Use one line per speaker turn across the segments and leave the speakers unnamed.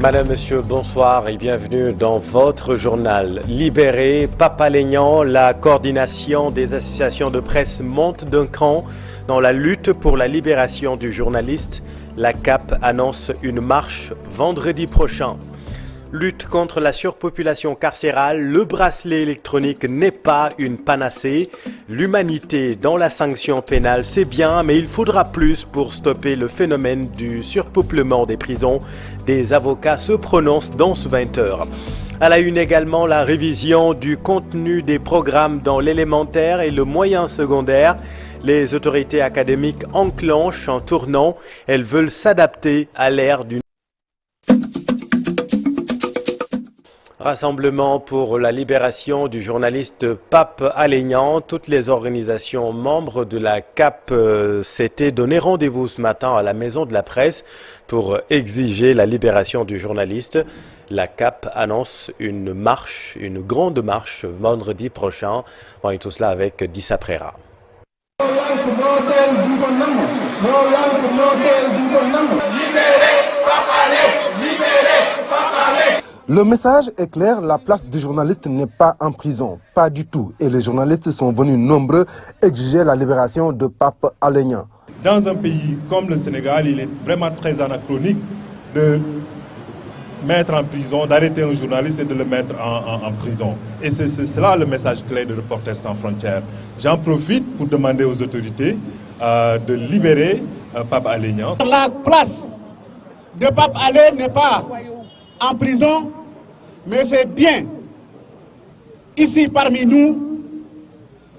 Madame, Monsieur, bonsoir et bienvenue dans votre journal. Libéré, Pape Alé-Niang, la coordination des associations de presse monte d'un cran dans la lutte pour la libération du journaliste. La CAP annonce une marche vendredi prochain. Lutte contre la surpopulation carcérale, le bracelet électronique n'est pas une panacée. L'humanité dans la sanction pénale, c'est bien, mais il faudra plus pour stopper le phénomène du surpeuplement des prisons. Des avocats se prononcent dans ce 20h. À la une également, la révision du contenu des programmes dans l'élémentaire et le moyen secondaire. Les autorités académiques enclenchent un tournant. Elles veulent s'adapter à l'ère du Rassemblement pour la libération du journaliste Pape Alé-Niang. Toutes les organisations membres de la CAP s'étaient donné rendez-vous ce matin à la Maison de la Presse pour exiger la libération du journaliste. La CAP annonce une grande marche vendredi prochain. On est tout cela avec Dissa Prera.
Le message est clair, la place du journaliste n'est pas en prison, pas du tout. Et les journalistes sont venus nombreux exiger la libération de Pape Alé-Niang.
Dans un pays comme le Sénégal, il est vraiment très anachronique de mettre en prison, d'arrêter un journaliste et de le mettre en prison. Et c'est cela le message clé de Reporters sans frontières. J'en profite pour demander aux autorités de libérer Pape Alé-Niang.
La place de Pape Alé n'est pas en prison, mais c'est bien, ici parmi nous,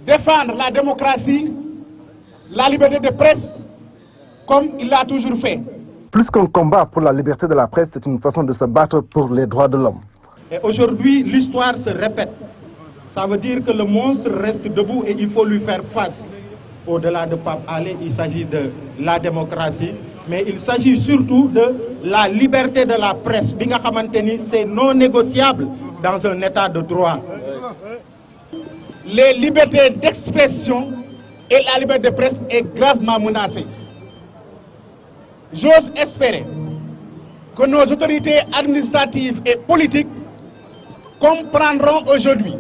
défendre la démocratie, la liberté de presse, comme il l'a toujours fait.
Plus qu'un combat pour la liberté de la presse, c'est une façon de se battre pour les droits de l'homme.
Et aujourd'hui, l'histoire se répète. Ça veut dire que le monstre reste debout et il faut lui faire face. Au-delà de Pape Alé, il s'agit de la démocratie, mais il s'agit surtout de la liberté de la presse. C'est non négociable dans un état de droit. Les libertés d'expression et la liberté de presse est gravement menacée. J'ose espérer que nos autorités administratives et politiques comprendront aujourd'hui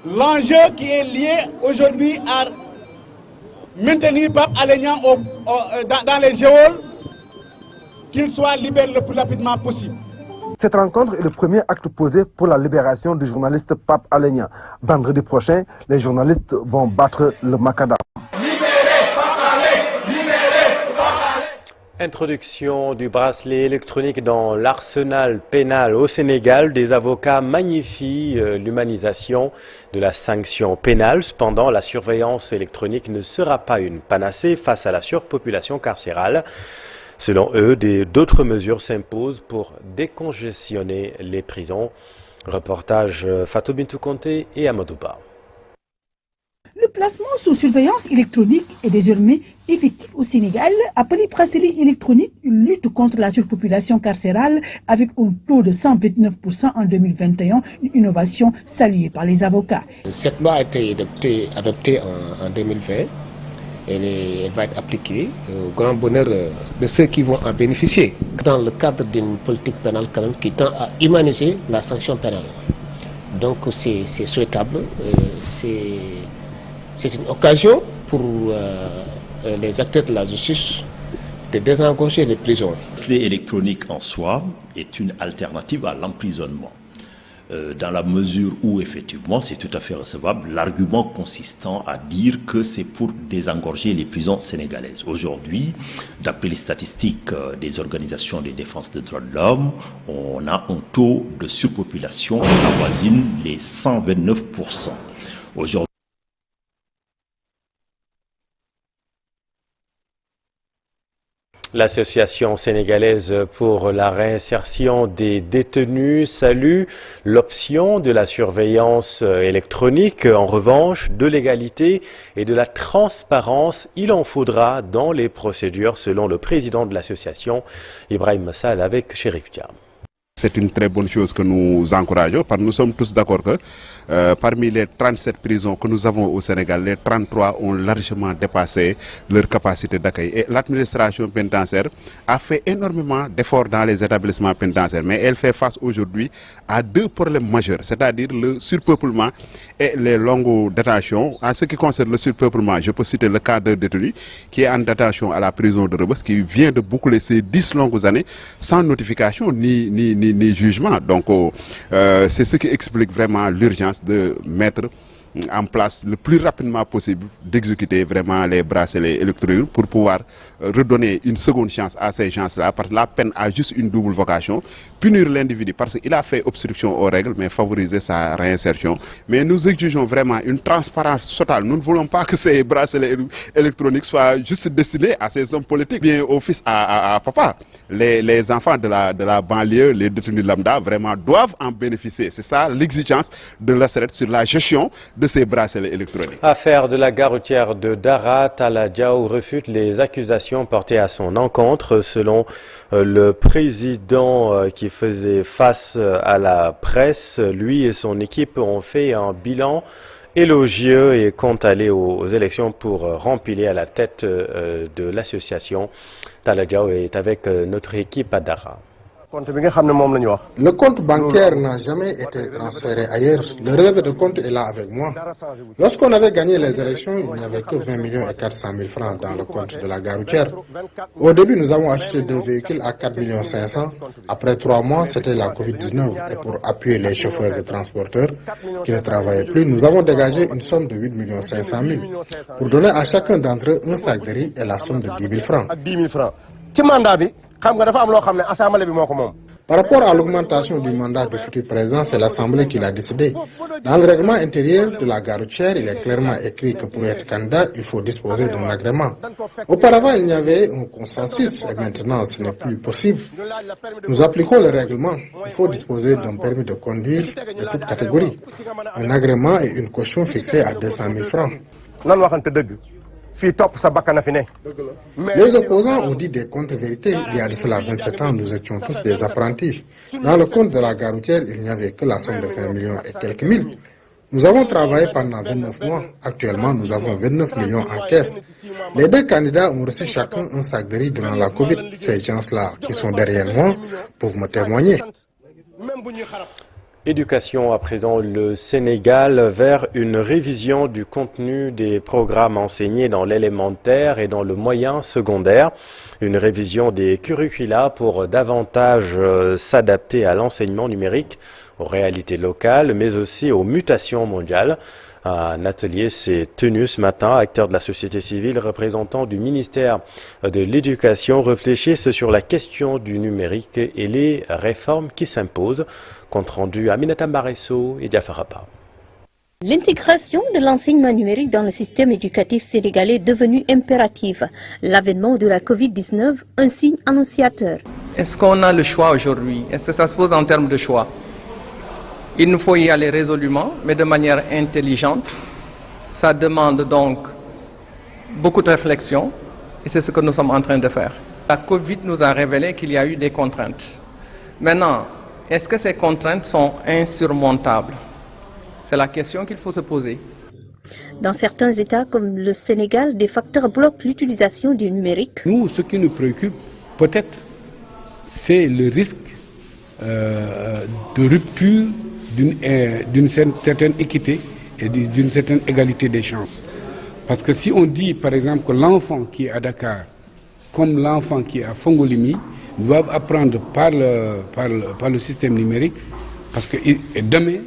l'enjeu qui est lié aujourd'hui à maintenir Pape Alé-Niang dans les geôles, qu'il soit libéré le plus rapidement possible.
Cette rencontre est le premier acte posé pour la libération du journaliste Pape Alé-Niang. Vendredi prochain, les journalistes vont battre le macadam.
Introduction du bracelet électronique dans l'arsenal pénal au Sénégal. Des avocats magnifient l'humanisation de la sanction pénale. Cependant, la surveillance électronique ne sera pas une panacée face à la surpopulation carcérale. Selon eux, d'autres mesures s'imposent pour décongestionner les prisons. Reportage Fatou Bintou Conté et Amadouba.
Le placement sous surveillance électronique est désormais effectif au Sénégal. Appelé bracelet électronique, une lutte contre la surpopulation carcérale avec un taux de 129% en 2021, une innovation saluée par les avocats.
Cette loi a été adoptée en 2020. Elle va être appliquée au grand bonheur de ceux qui vont en bénéficier. Dans le cadre d'une politique pénale quand même qui tend à humaniser la sanction pénale. Donc c'est souhaitable, c'est une occasion pour les acteurs de la justice de désengorger les prisons.
Le bracelet électronique en soi est une alternative à l'emprisonnement. Dans la mesure où, effectivement, c'est tout à fait recevable, l'argument consistant à dire que c'est pour désengorger les prisons sénégalaises. Aujourd'hui, d'après les statistiques des organisations de défense des droits de l'homme, on a un taux de surpopulation qui avoisine les 129%. Aujourd'hui,
L'association sénégalaise pour la réinsertion des détenus salue l'option de la surveillance électronique. En revanche, de l'égalité et de la transparence, il en faudra dans les procédures, selon le président de l'association, Ibrahim Massal, avec Chérif Diam.
C'est une très bonne chose que nous encourageons, parce que nous sommes tous d'accord que parmi les 37 prisons que nous avons au Sénégal, les 33 ont largement dépassé leur capacité d'accueil. Et l'administration pénitentiaire a fait énormément d'efforts dans les établissements pénitentiaires, mais elle fait face aujourd'hui à deux problèmes majeurs, c'est-à-dire le surpeuplement et les longues détentions. En ce qui concerne le surpeuplement, je peux citer le cas d'un détenu qui est en détention à la prison de Rebeuss, qui vient de boucler ses 10 longues années sans notification ni jugement. Donc c'est ce qui explique vraiment l'urgence de mettre en place le plus rapidement possible, d'exécuter vraiment les bracelets électroniques pour pouvoir redonner une seconde chance à ces gens-là, parce que la peine a juste une double vocation: punir l'individu parce qu'il a fait obstruction aux règles, mais favoriser sa réinsertion. Mais nous exigeons vraiment une transparence totale. Nous ne voulons pas que ces bracelets électroniques soient juste destinés à ces hommes politiques, bien au fils à papa. Les enfants de la banlieue, les détenus lambda, vraiment doivent en bénéficier. C'est ça l'exigence de la SRED sur la gestion de ces bracelets électroniques.
Affaire de la gare routière de Dara, Talla Diaw refute les accusations portées à son encontre. Selon le président qui faisait face à la presse, lui et son équipe ont fait un bilan élogieux et comptent aller aux élections pour rempiler à la tête de l'association. Talla Diaw est avec notre équipe à Dara.
Le compte bancaire n'a jamais été transféré ailleurs. Le relevé de compte est là avec moi. Lorsqu'on avait gagné les élections, il n'y avait que 20 millions et 400 000 francs dans le compte de la gare routière. Au début, nous avons acheté 2 véhicules à 4 500 000. Après 3 mois, c'était la Covid-19. Et pour appuyer les chauffeurs et transporteurs qui ne travaillaient plus, nous avons dégagé une somme de 8 500 000 pour donner à chacun d'entre eux un sac de riz et la somme de 10 000 francs. Par rapport à l'augmentation du mandat du futur président, c'est l'Assemblée qui l'a décidé. Dans le règlement intérieur de la gare routière, il est clairement écrit que pour être candidat, il faut disposer d'un agrément. Auparavant, il y avait un consensus et maintenant, ce n'est plus possible. Nous appliquons le règlement. Il faut disposer d'un permis de conduire de toute catégorie, un agrément et une caution fixée à 200 000 francs. Les opposants ont dit des contre-vérités. Il y a de cela 27 ans, nous étions tous des apprentis. Dans le compte de la gare routière, il n'y avait que la somme de 20 millions et quelques mille. Nous avons travaillé pendant 29 mois. Actuellement, nous avons 29 millions en caisse. Les deux candidats ont reçu chacun un sac de riz durant la Covid. Ces gens-là qui sont derrière moi peuvent me témoigner.
Éducation à présent, le Sénégal vers une révision du contenu des programmes enseignés dans l'élémentaire et dans le moyen secondaire. Une révision des curricula pour davantage s'adapter à l'enseignement numérique, aux réalités locales, mais aussi aux mutations mondiales. Un atelier s'est tenu ce matin. Acteurs de la société civile, représentants du ministère de l'Éducation réfléchissent sur la question du numérique et les réformes qui s'imposent. Compte rendu Aminata Mbaresso et Diafarapa.
L'intégration de l'enseignement numérique dans le système éducatif sénégalais est devenue impérative. L'avènement de la Covid-19, un signe annonciateur.
Est-ce qu'on a le choix aujourd'hui? Est-ce que ça se pose en termes de choix? Il nous faut y aller résolument, mais de manière intelligente. Ça demande donc beaucoup de réflexion et c'est ce que nous sommes en train de faire. La Covid nous a révélé qu'il y a eu des contraintes. Maintenant, est-ce que ces contraintes sont insurmontables? C'est la question qu'il faut se poser.
Dans certains États comme le Sénégal, des facteurs bloquent l'utilisation du numérique.
Nous, ce qui nous préoccupe, peut-être, c'est le risque de rupture d'une certaine équité et d'une certaine égalité des chances. Parce que si on dit, par exemple, que l'enfant qui est à Dakar, comme l'enfant qui est à Fongolimi, doivent apprendre par le système numérique, parce que demain,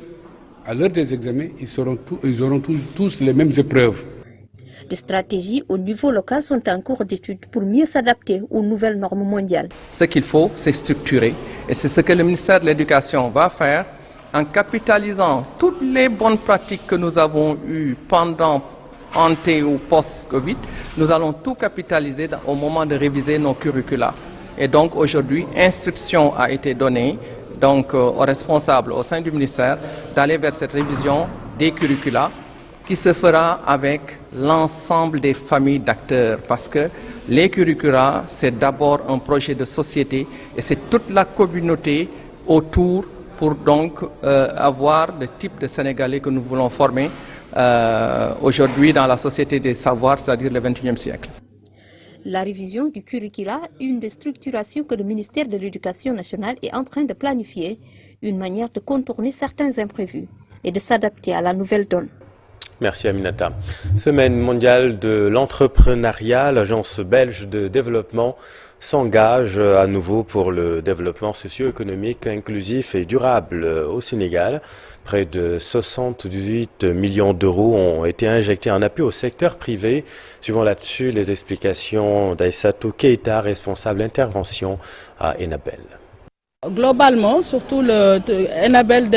à l'heure des examens, ils auront tous les mêmes épreuves.
Des stratégies au niveau local sont en cours d'étude pour mieux s'adapter aux nouvelles normes mondiales.
Ce qu'il faut, c'est structurer. Et c'est ce que le ministère de l'Éducation va faire en capitalisant toutes les bonnes pratiques que nous avons eues pendant, ante ou post-Covid. Nous allons tout capitaliser au moment de réviser nos curricula. Et donc aujourd'hui, instruction a été donnée donc, aux responsables au sein du ministère d'aller vers cette révision des curricula qui se fera avec l'ensemble des familles d'acteurs. Parce que les curricula, c'est d'abord un projet de société et c'est toute la communauté autour pour donc avoir le type de Sénégalais que nous voulons former aujourd'hui dans la société des savoirs, c'est-à-dire le XXIe siècle.
La révision du curricula, une des structurations que le ministère de l'Éducation nationale est en train de planifier, une manière de contourner certains imprévus et de s'adapter à la nouvelle donne.
Merci Aminata. Semaine mondiale de l'entrepreneuriat, l'agence belge de développement s'engage à nouveau pour le développement socio-économique inclusif et durable au Sénégal. Près de 78 millions d'euros ont été injectés en appui au secteur privé. Suivant là-dessus les explications d'Aïssatou Keïta, responsable intervention à Enabel.
Globalement, surtout Enabel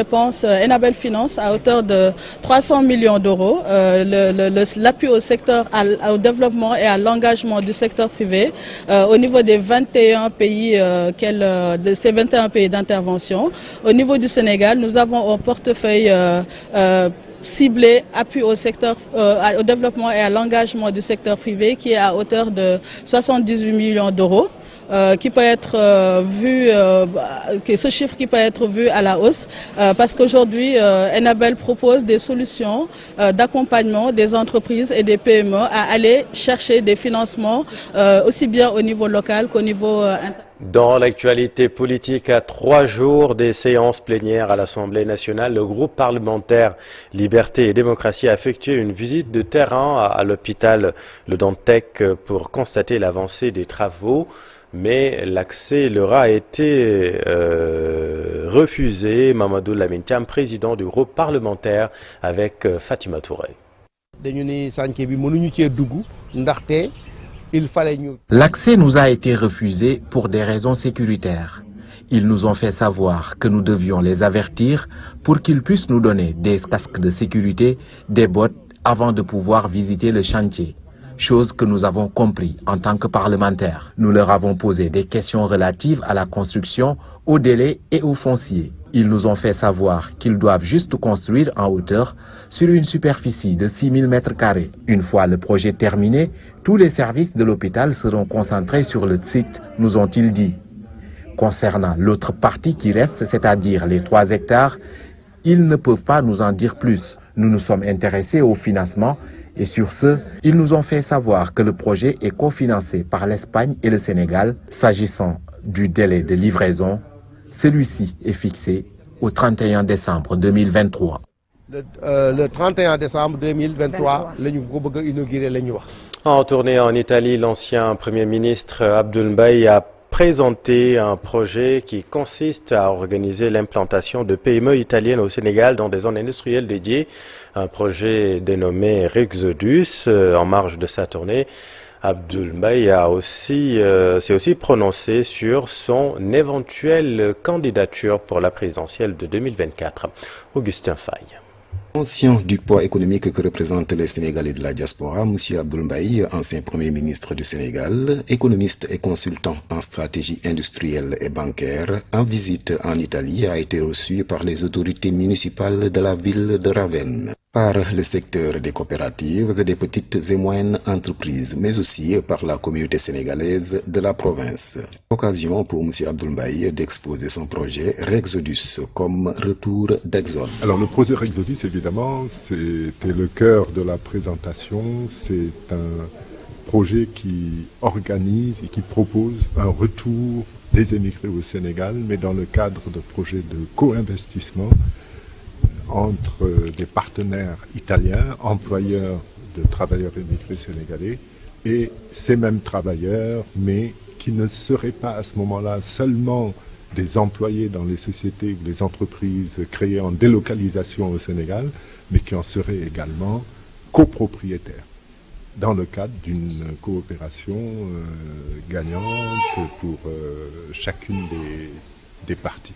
finance à hauteur de 300 millions d'euros l'appui au secteur, au développement et à l'engagement du secteur privé au niveau des 21 pays, de ces 21 pays d'intervention. Au niveau du Sénégal, nous avons un portefeuille ciblé appui au secteur, au développement et à l'engagement du secteur privé qui est à hauteur de 78 millions d'euros. Qui peut être vu, ce chiffre qui peut être vu à la hausse, parce qu'aujourd'hui, Enabel propose des solutions d'accompagnement des entreprises et des PME à aller chercher des financements aussi bien au niveau local qu'au niveau international.
Dans l'actualité politique, à 3 jours des séances plénières à l'Assemblée nationale, le groupe parlementaire Liberté et Démocratie a effectué une visite de terrain à l'hôpital Le Dantec pour constater l'avancée des travaux. Mais l'accès leur a été refusé. Mamadou Lamine Thiam, président du groupe parlementaire, avec Fatima Touré.
L'accès nous a été refusé pour des raisons sécuritaires. Ils nous ont fait savoir que nous devions les avertir pour qu'ils puissent nous donner des casques de sécurité, des bottes, avant de pouvoir visiter le chantier. Chose que nous avons compris en tant que parlementaires. Nous leur avons posé des questions relatives à la construction, au délai et au foncier. Ils nous ont fait savoir qu'ils doivent juste construire en hauteur sur une superficie de 6000 m². Une fois le projet terminé, tous les services de l'hôpital seront concentrés sur le site, nous ont-ils dit. Concernant l'autre partie qui reste, c'est-à-dire les 3 hectares, ils ne peuvent pas nous en dire plus. Nous nous sommes intéressés au financement. Et sur ce, ils nous ont fait savoir que le projet est cofinancé par l'Espagne et le Sénégal. S'agissant du délai de livraison, celui-ci est fixé au 31 décembre 2023.
Le 31 décembre 2023,
En tournée en Italie, l'ancien Premier ministre Abdoul Mbaye a présenté un projet qui consiste à organiser l'implantation de PME italiennes au Sénégal dans des zones industrielles dédiées. Un projet dénommé Rexodus. En marge de sa tournée, Abdoul Mbaye s'est aussi prononcé sur son éventuelle candidature pour la présidentielle de 2024. Augustin Faye.
Conscient du poids économique que représentent les Sénégalais de la diaspora, M. Abdoul Mbaye, ancien Premier ministre du Sénégal, économiste et consultant en stratégie industrielle et bancaire, en visite en Italie, a été reçu par les autorités municipales de la ville de Ravenne, par le secteur des coopératives et des petites et moyennes entreprises, mais aussi par la communauté sénégalaise de la province. Occasion pour M. Abdoul Mbaye d'exposer son projet Rexodus comme retour d'exode.
Alors le projet Rexodus, évidemment, c'était le cœur de la présentation. C'est un projet qui organise et qui propose un retour des émigrés au Sénégal, mais dans le cadre de projets de co-investissement entre des partenaires italiens, employeurs de travailleurs émigrés sénégalais, et ces mêmes travailleurs, mais qui ne seraient pas à ce moment-là seulement des employés dans les sociétés ou les entreprises créées en délocalisation au Sénégal, mais qui en seraient également copropriétaires, dans le cadre d'une coopération gagnante pour chacune des parties.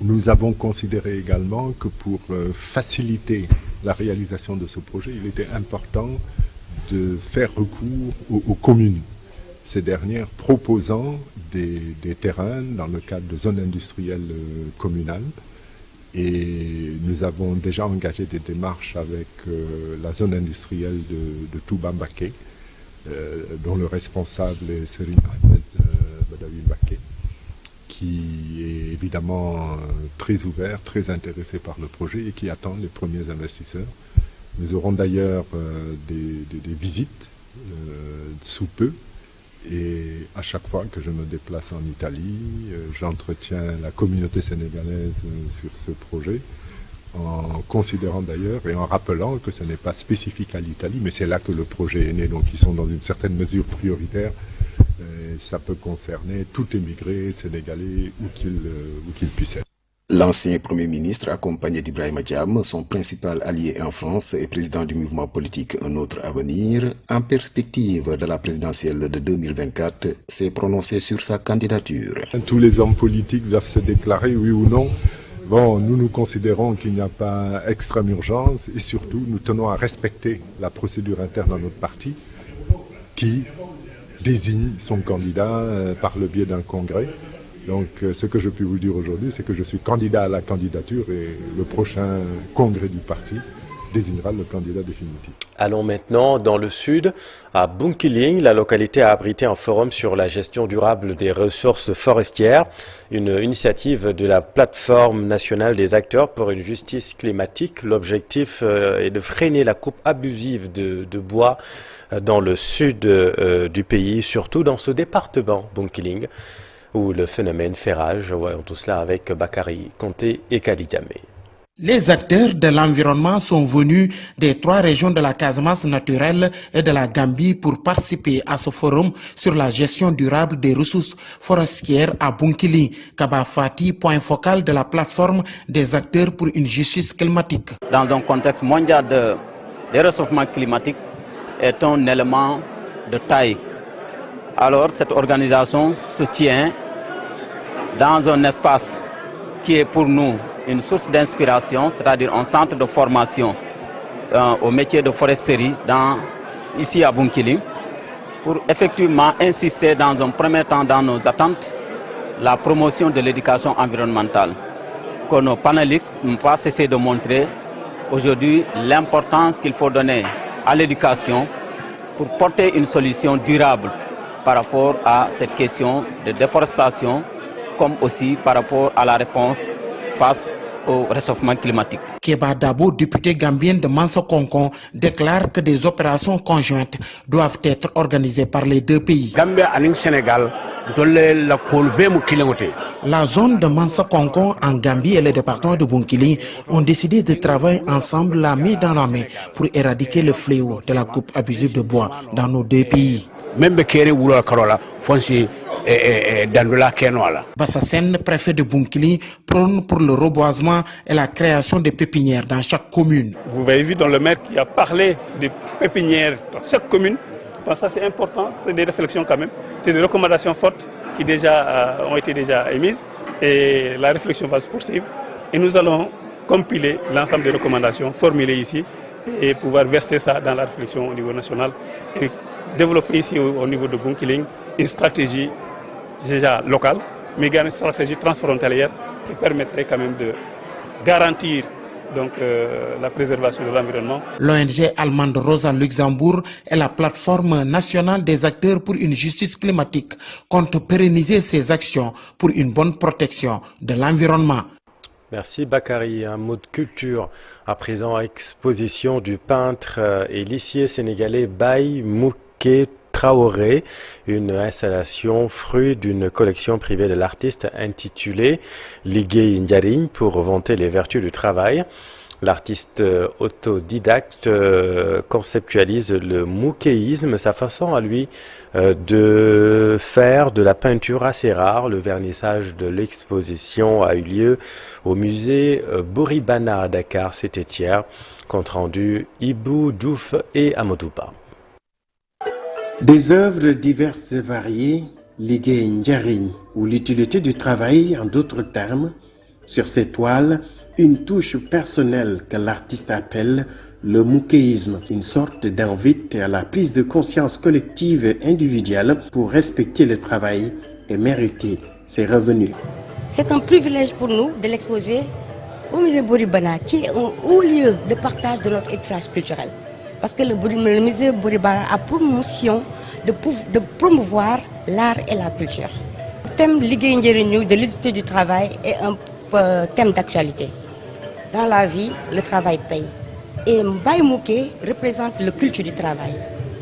Nous avons considéré également que pour faciliter la réalisation de ce projet, il était important de faire recours aux communes, ces dernières proposant des terrains dans le cadre de zones industrielles communales. Et nous avons déjà engagé des démarches avec la zone industrielle de Touba Mbaké, dont le responsable est Serine Ahmed Badawi Mbaké, qui est évidemment très ouvert, très intéressé par le projet et qui attend les premiers investisseurs. Nous aurons d'ailleurs des visites sous peu. Et à chaque fois que je me déplace en Italie, j'entretiens la communauté sénégalaise sur ce projet, en considérant d'ailleurs et en rappelant que ce n'est pas spécifique à l'Italie, mais c'est là que le projet est né. Donc ils sont dans une certaine mesure prioritaire. Et ça peut concerner tout émigré sénégalais où qu'il puisse être.
L'ancien Premier ministre, accompagné d'Ibrahima Thiam, son principal allié en France et président du mouvement politique Un autre avenir, en perspective de la présidentielle de 2024, s'est prononcé sur sa candidature.
Tous les hommes politiques doivent se déclarer, oui ou non. Bon, nous considérons qu'il n'y a pas extrême urgence et surtout, nous tenons à respecter la procédure interne dans notre parti qui désigne son candidat par le biais d'un congrès. Donc ce que je peux vous dire aujourd'hui, c'est que je suis candidat à la candidature et le prochain congrès du parti désignera le candidat définitif.
Allons maintenant dans le sud, à Bounkiling. La localité a abrité un forum sur la gestion durable des ressources forestières, une initiative de la plateforme nationale des acteurs pour une justice climatique. L'objectif est de freiner la coupe abusive de bois dans le sud du pays, surtout dans ce département, Bounkiling, où le phénomène fait rage. Voyons tout cela avec Bakary Conté et Kali Diamé.
Les acteurs de l'environnement sont venus des 3 régions de la Casamance naturelle et de la Gambie pour participer à ce forum sur la gestion durable des ressources forestières à Bounkiling. Kaba Fati, point focal de la plateforme des acteurs pour une justice climatique.
Dans un contexte mondial de réchauffement climatique, est un élément de taille. Alors cette organisation se tient dans un espace qui est pour nous une source d'inspiration, c'est-à-dire un centre de formation au métier de foresterie ici à Bounkiling, pour effectivement insister dans un premier temps dans nos attentes la promotion de l'éducation environnementale, que nos panélistes n'ont pas cessé de montrer aujourd'hui l'importance qu'il faut donner à l'éducation pour porter une solution durable par rapport à cette question de déforestation, comme aussi par rapport à la réponse face au réchauffement climatique.
Keba Dabo, député gambien de Mansa Konkon, déclare que des opérations conjointes doivent être organisées par les 2 pays. La zone de Mansa Konkon en Gambie et le département de Bounkiling ont décidé de travailler ensemble la main dans la main pour éradiquer le fléau de la coupe abusive de bois dans nos 2 pays. Bassasen, préfet de Bounkiling, prône pour le reboisement et la création de pépinières dans chaque commune.
Vous avez vu dans le maire qui a parlé de pépinières dans chaque commune. Ça c'est important, c'est des réflexions quand même. C'est des recommandations fortes qui ont été déjà émises et la réflexion va se poursuivre. Et nous allons compiler l'ensemble des recommandations formulées ici et pouvoir verser ça dans la réflexion au niveau national et développer ici au niveau de Bounkiling une stratégie déjà locale, mais une stratégie transfrontalière qui permettrait quand même de garantir donc, la préservation de l'environnement.
L'ONG allemande Rosa Luxembourg et la plateforme nationale des acteurs pour une justice climatique comptent pérenniser ces actions pour une bonne protection de l'environnement.
Merci Bakary. Un mot de culture à présent, exposition du peintre et lissier sénégalais Baye Mouké Traoré, une installation fruit d'une collection privée de l'artiste intitulée Liggéey Njariñ pour vanter les vertus du travail. L'artiste autodidacte conceptualise le moukéisme, sa façon à lui de faire de la peinture assez rare. Le vernissage de l'exposition a eu lieu au musée Bouribana à Dakar, c'était hier. Compte rendu Ibou Diouf et Amadouba.
Des œuvres diverses et variées, Liggéey Njariñ, ou l'utilité du travail en d'autres termes, sur ces toiles, une touche personnelle que l'artiste appelle le moukéisme, une sorte d'invite à la prise de conscience collective et individuelle pour respecter le travail et mériter ses revenus.
C'est un privilège pour nous de l'exposer au musée Bouribana, qui est un haut lieu de partage de notre héritage culturel. Parce que le musée Bouribana a pour mission de promouvoir l'art et la culture. thème Ligue Njeriñu de l'utilité du travail est un thème d'actualité. Dans la vie, le travail paye. Et Mbaye Mouké représente le culte du travail,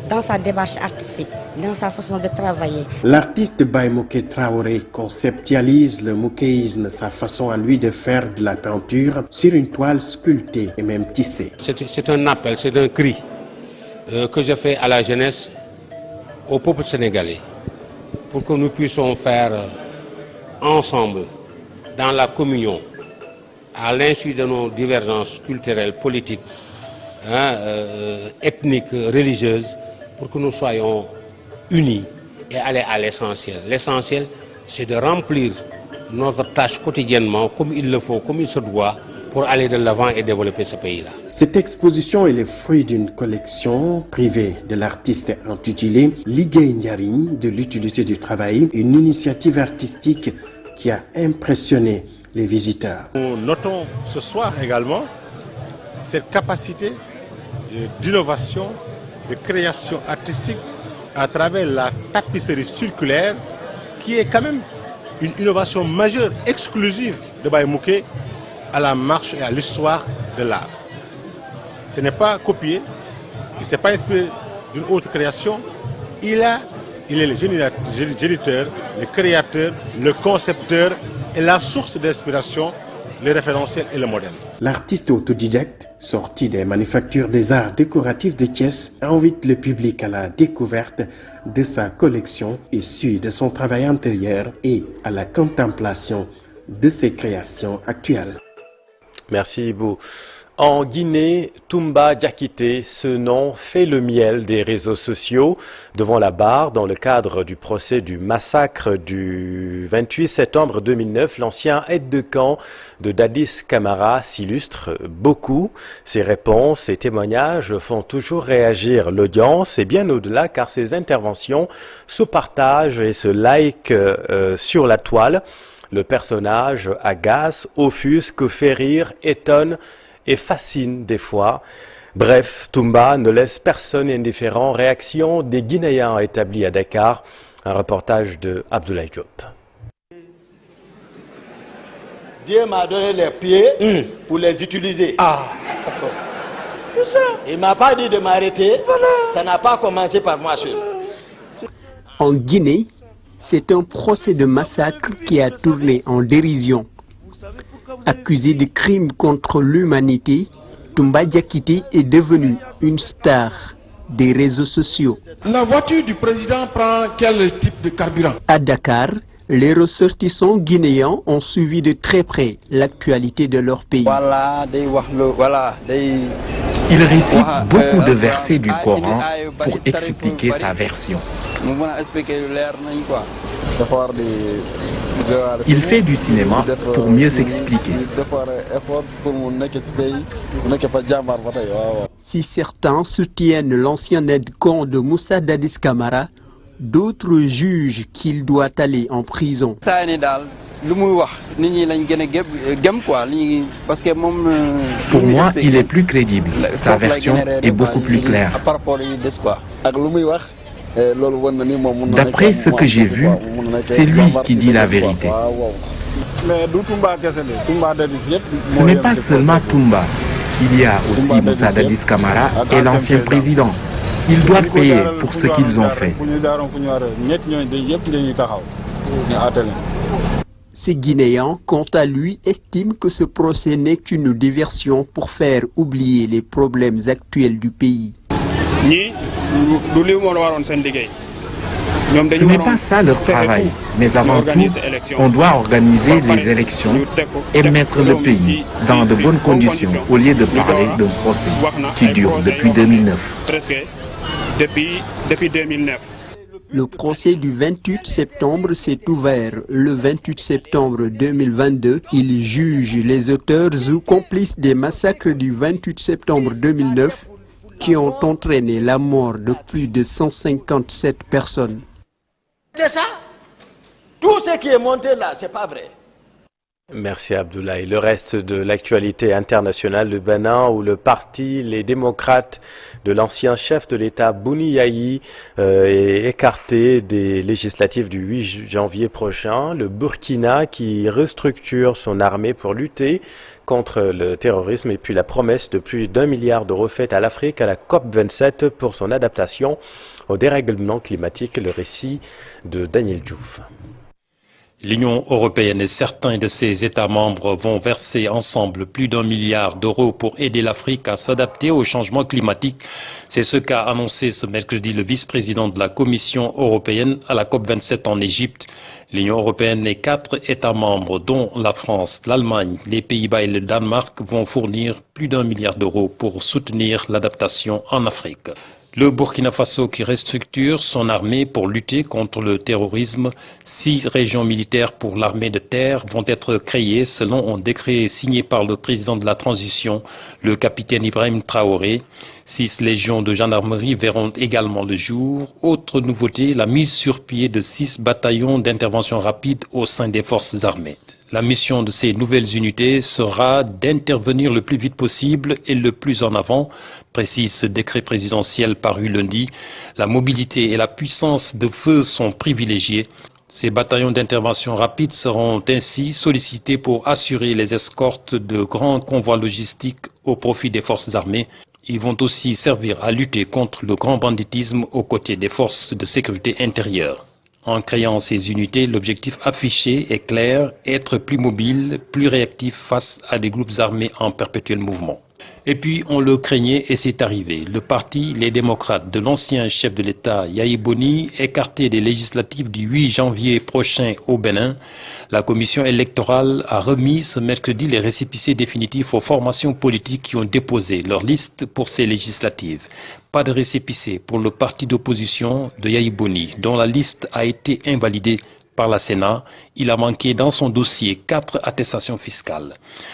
dans sa démarche artistique, dans sa façon de travailler.
L'artiste Mbaye Mouké Traoré conceptualise le moukéisme, sa façon à lui de faire de la peinture sur une toile sculptée et même tissée.
C'est un appel, c'est un cri que je fais à la jeunesse, au peuple sénégalais, pour que nous puissions faire ensemble, dans la communion, à l'insu de nos divergences culturelles, politiques, ethniques, religieuses, pour que nous soyons unis et aller à l'essentiel. L'essentiel, c'est de remplir notre tâche quotidiennement, comme il le faut, comme il se doit, pour aller de l'avant et développer ce pays-là.
Cette exposition est le fruit d'une collection privée de l'artiste intitulée Ligue Njariñ de l'utilité du travail, une initiative artistique qui a impressionné les visiteurs.
Nous notons ce soir également cette capacité d'innovation, de création artistique à travers la tapisserie circulaire qui est quand même une innovation majeure, exclusive de Mbaye Mouké à la marche et à l'histoire de l'art. Ce n'est pas copié, il ne s'est pas inspiré d'une autre création, il est le géniteur, le créateur, le concepteur et la source d'inspiration, le référentiel et le modèle.
L'artiste autodidacte, sorti des manufactures des arts décoratifs de Thiès, invite le public à la découverte de sa collection issue de son travail antérieur et à la contemplation de ses créations actuelles.
Merci Ibou. En Guinée, Toumba Diakité, ce nom fait le miel des réseaux sociaux devant la barre dans le cadre du procès du massacre du 28 septembre 2009. L'ancien aide de camp de Dadis Camara s'illustre beaucoup. Ses réponses et témoignages font toujours réagir l'audience et bien au-delà car ses interventions se partagent et se likent sur la toile. Le personnage agace, offusque, fait rire, étonne et fascine des fois. Bref, Toumba ne laisse personne indifférent. Réaction des Guinéens établis à Dakar. Un reportage de Abdoulaye Diop.
Dieu m'a donné les pieds pour les utiliser. Ah, c'est ça. Il ne m'a pas dit de m'arrêter. Voilà. Ça n'a pas commencé par moi seul.
En Guinée, c'est un procès de massacre qui a tourné en dérision. Accusé de crimes contre l'humanité, Toumba Diakité est devenu une star des réseaux sociaux.
La voiture du président prend quel type de carburant?
À Dakar, les ressortissants guinéens ont suivi de très près l'actualité de leur pays.
Il récite beaucoup de versets du Coran pour expliquer sa version. Il fait du cinéma pour mieux s'expliquer.
Si certains soutiennent l'ancien aide-camp de Moussa Dadis Camara, d'autres jugent qu'il doit aller en prison.
Pour moi, il est plus crédible. Sa version est beaucoup plus claire. D'après ce que j'ai vu, c'est lui qui dit la vérité. Ce n'est pas seulement Toumba. Il y a aussi Moussa Dadis Camara et l'ancien président. Ils doivent payer pour ce qu'ils ont fait.
Ces Guinéens, quant à lui, estiment que ce procès n'est qu'une diversion pour faire oublier les problèmes actuels du pays.
Ce n'est pas ça leur travail, mais avant tout, on doit organiser les élections et mettre le pays dans de bonnes conditions au lieu de parler d'un procès qui dure depuis 2009.
Le procès du 28 septembre s'est ouvert le 28 septembre 2022. Il juge les auteurs ou complices des massacres du 28 septembre 2009 qui ont entraîné la mort de plus de 157 personnes.
C'est ça. Tout ce qui est monté là, c'est pas vrai.
Merci Abdoulaye. Le reste de l'actualité internationale, le Bénin où le parti Les Démocrates de l'ancien chef de l'État Bouni Yayi est écarté des législatives du 8 janvier prochain. Le Burkina qui restructure son armée pour lutter contre le terrorisme et puis la promesse de plus d'1 milliard d'euros faite à l'Afrique à la COP27 pour son adaptation au dérèglement climatique. Le récit de Daniel Diouf.
L'Union européenne et certains de ses États membres vont verser ensemble plus d'1 milliard d'euros pour aider l'Afrique à s'adapter au changement climatique. C'est ce qu'a annoncé ce mercredi le vice-président de la Commission européenne à la COP27 en Égypte. L'Union européenne et 4 États membres, dont la France, l'Allemagne, les Pays-Bas et le Danemark, vont fournir plus d'1 milliard d'euros pour soutenir l'adaptation en Afrique. Le Burkina Faso qui restructure son armée pour lutter contre le terrorisme. 6 régions militaires pour l'armée de terre vont être créées selon un décret signé par le président de la transition, le capitaine Ibrahim Traoré. 6 légions de gendarmerie verront également le jour. Autre nouveauté, la mise sur pied de 6 bataillons d'intervention rapide au sein des forces armées. La mission de ces nouvelles unités sera d'intervenir le plus vite possible et le plus en avant, précise ce décret présidentiel paru lundi. La mobilité et la puissance de feu sont privilégiées. Ces bataillons d'intervention rapide seront ainsi sollicités pour assurer les escortes de grands convois logistiques au profit des forces armées. Ils vont aussi servir à lutter contre le grand banditisme aux côtés des forces de sécurité intérieure. En créant ces unités, l'objectif affiché est clair, être plus mobile, plus réactif face à des groupes armés en perpétuel mouvement. Et puis, on le craignait et c'est arrivé. Le parti Les Démocrates de l'ancien chef de l'État Yayi Boni, écarté des législatives du 8 janvier prochain au Bénin, la commission électorale a remis ce mercredi les récépissés définitifs aux formations politiques qui ont déposé leur liste pour ces législatives. Pas de récépissé pour le parti d'opposition de Yayi Boni, dont la liste a été invalidée par la Sénat. Il a manqué dans son dossier 4 attestations fiscales.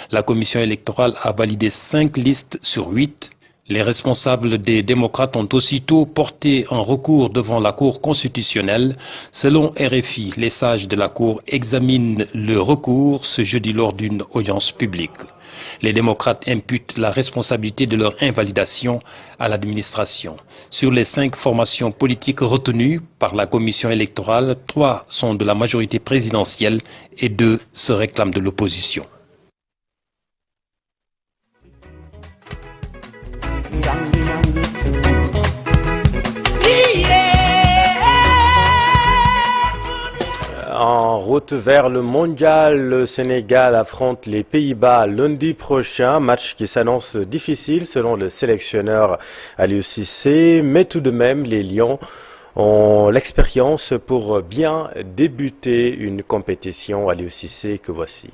La commission électorale a validé 5 listes sur 8. Les responsables des démocrates ont aussitôt porté un recours devant la Cour constitutionnelle. Selon RFI, les sages de la Cour examinent le recours ce jeudi lors d'une audience publique. Les démocrates imputent la responsabilité de leur invalidation à l'administration. Sur les 5 formations politiques retenues par la commission électorale, 3 sont de la majorité présidentielle et 2 se réclament de l'opposition.
En route vers le mondial, le Sénégal affronte les Pays-Bas lundi prochain, match qui s'annonce difficile selon le sélectionneur Aliou Cissé, mais tout de même les Lions ont l'expérience pour bien débuter une compétition. Aliou Cissé que voici.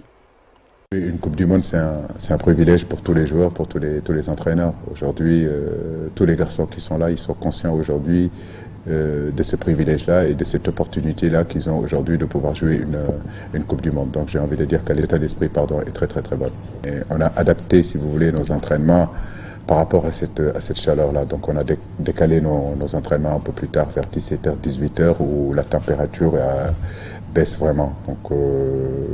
Une Coupe du Monde, c'est un privilège pour tous les joueurs, pour tous les entraîneurs. Aujourd'hui, tous les garçons qui sont là, ils sont conscients aujourd'hui de ce privilège-là et de cette opportunité-là qu'ils ont aujourd'hui de pouvoir jouer une Coupe du Monde. Donc j'ai envie de dire que l'état d'esprit est très très très bon. Et on a adapté, si vous voulez, nos entraînements par rapport à cette chaleur-là. Donc on a décalé nos entraînements un peu plus tard, vers 17h, 18h, où la température baisse vraiment. Donc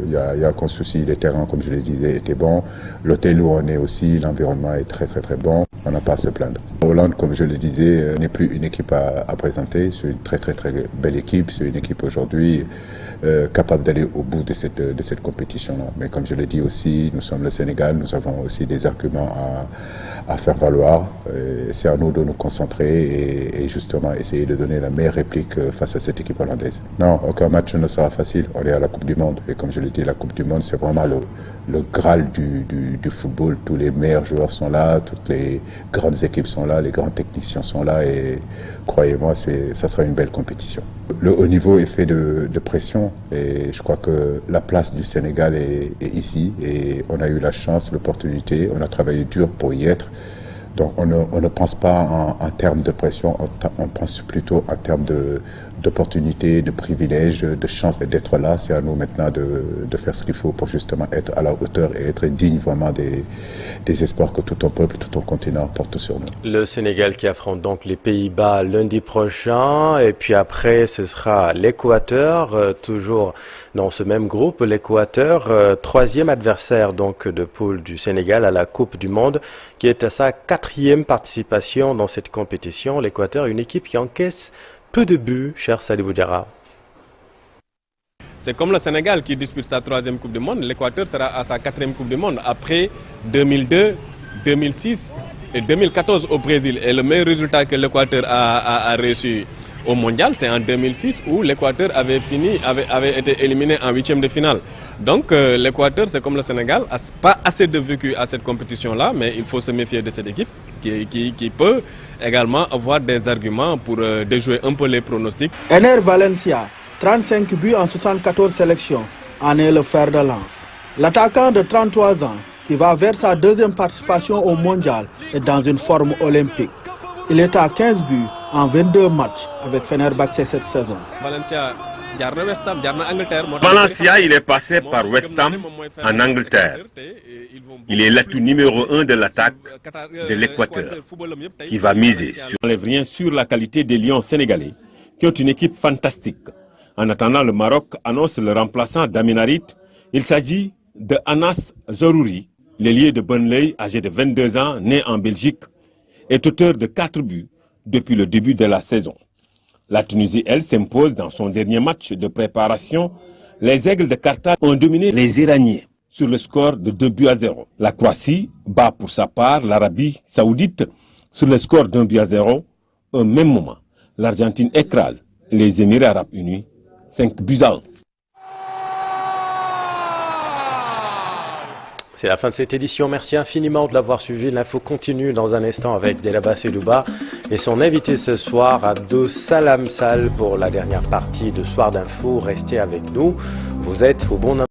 il y a aucun souci. Les terrains, comme je le disais, étaient bons. L'hôtel où on est aussi, l'environnement est très très très bon. On n'a pas à se plaindre. Hollande, comme je le disais, n'est plus une équipe à présenter. C'est une très très très belle équipe. C'est une équipe aujourd'hui capable d'aller au bout de cette compétition-là. Mais comme je le dis aussi, nous sommes le Sénégal. Nous avons aussi des arguments à faire valoir. C'est à nous de nous concentrer et justement essayer de donner la meilleure réplique face à cette équipe hollandaise. Non, aucun match ne sera facile. On est à la Coupe du Monde. Et comme je l'ai dit, la Coupe du Monde, c'est vraiment le Graal du football. Tous les meilleurs joueurs sont là, toutes les grandes équipes sont là, les grands techniciens sont là et croyez-moi, ça sera une belle compétition. Le haut niveau est fait de pression et je crois que la place du Sénégal est ici et on a eu la chance, l'opportunité, on a travaillé dur pour y être. Donc on ne pense pas en termes de pression, on pense plutôt en termes d'opportunités, de privilèges, de chance d'être là. C'est à nous maintenant de faire ce qu'il faut pour justement être à la hauteur et être digne vraiment des espoirs que tout un peuple, tout un continent porte sur nous.
Le Sénégal qui affronte donc les Pays-Bas lundi prochain, et puis après ce sera l'Équateur, toujours dans ce même groupe. L'Équateur, troisième adversaire donc de poule du Sénégal à la Coupe du Monde, qui est à sa quatrième participation dans cette compétition. L'Équateur, une équipe qui encaisse peu de buts, cher Sadibou Diarra.
C'est comme le Sénégal qui dispute sa troisième Coupe du Monde. L'Équateur sera à sa quatrième Coupe du Monde après 2002, 2006 et 2014 au Brésil. Et le meilleur résultat que l'Équateur a reçu au Mondial, c'est en 2006 où l'Équateur avait été éliminé en huitième de finale. Donc l'Équateur, c'est comme le Sénégal, n'a pas assez de vécu à cette compétition-là, mais il faut se méfier de cette équipe qui peut également avoir des arguments pour déjouer un peu les pronostics.
Ener Valencia, 35 buts en 74 sélections, en est le fer de lance. L'attaquant de 33 ans, qui va vers sa deuxième participation au Mondial, est dans une forme olympique. Il est à 15 buts en 22 matchs avec Fenerbahçe cette saison.
Valencia, il est passé par West Ham en Angleterre. Il est l'atout numéro 1 de l'attaque de l'Équateur, qui va miser sur la qualité des Lions sénégalais, qui ont une équipe fantastique. En attendant, le Maroc annonce le remplaçant d'Aminarit. Il s'agit de Anas Zorouri, l'ailier de Burnley, âgé de 22 ans, né en Belgique, est auteur de 4 buts depuis le début de la saison. La Tunisie, elle, s'impose dans son dernier match de préparation. Les Aigles de Carthage ont dominé les Iraniens sur le score de 2-0. La Croatie bat pour sa part l'Arabie Saoudite sur le score d'1-0. Au même moment, l'Argentine écrase les Émirats Arabes Unis 5-1.
C'est la fin de cette édition. Merci infiniment de l'avoir suivi. L'info continue dans un instant avec Djelaba Sedouba et son invité ce soir, Abdou Salam Sall, pour la dernière partie de Soir d'Info. Restez avec nous. Vous êtes au bon endroit.